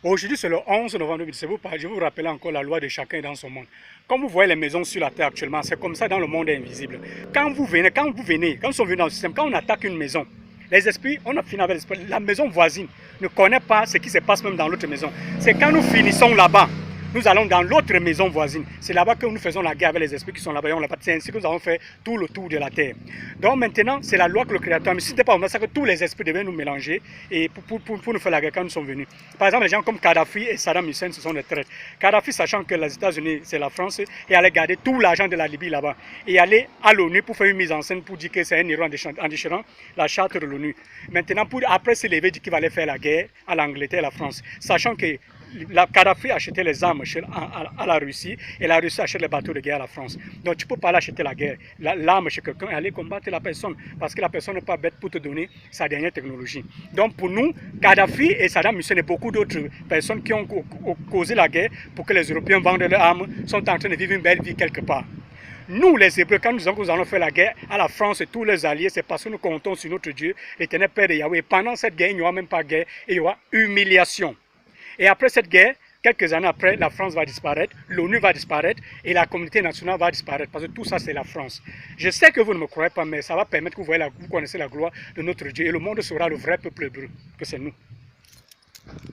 Aujourd'hui, c'est le 11 novembre 2017. Je vous rappelle encore la loi de chacun dans son monde. Comme vous voyez les maisons sur la terre actuellement, c'est comme ça dans le monde invisible. Quand vous venez, quand nous sommes venus dans le système, quand on attaque une maison, les esprits, on a fini avec l'esprit. La maison voisine ne connaît pas ce qui se passe même dans l'autre maison. C'est quand nous finissons là-bas, nous allons dans l'autre maison voisine. C'est là-bas que nous faisons la guerre avec les esprits qui sont là-bas. C'est ainsi que nous avons fait tout le tour de la terre. Donc maintenant, c'est la loi que le Créateur a mis. Si ce n'était pas ça que tous les esprits devaient nous mélanger et pour nous faire la guerre quand nous sommes venus. Par exemple, les gens comme Kadhafi et Saddam Hussein, ce sont des traîtres. Kadhafi, sachant que les États-Unis, c'est la France, et allait garder tout l'argent de la Libye là-bas. Et aller à l'ONU pour faire une mise en scène pour dire que c'est un héros en déchirant la charte de l'ONU. Maintenant, après se lever, dit qu'il va aller faire la guerre à l'Angleterre et à la France. Sachant que Kadhafi achetait les armes à la Russie et la Russie achète les bateaux de guerre à la France. Donc tu ne peux pas aller acheter la guerre, l'arme chez quelqu'un et aller combattre la personne parce que la personne n'est pas bête pour te donner sa dernière technologie. Donc pour nous, Kadhafi et Saddam Hussein et beaucoup d'autres personnes qui ont causé la guerre pour que les Européens vendent leurs armes sont en train de vivre une belle vie quelque part. Nous, les Hébreux, quand nous allons faire la guerre à la France et tous les alliés, c'est parce que nous comptons sur notre Dieu, l'éternel Père de Yahweh. Et pendant cette guerre, il n'y aura même pas de guerre et il y aura humiliation. Et après cette guerre, quelques années après, la France va disparaître, l'ONU va disparaître et la communauté nationale va disparaître parce que tout ça, c'est la France. Je sais que vous ne me croyez pas, mais ça va permettre que vous connaissez la gloire de notre Dieu et le monde saura le vrai peuple hébreu, que c'est nous.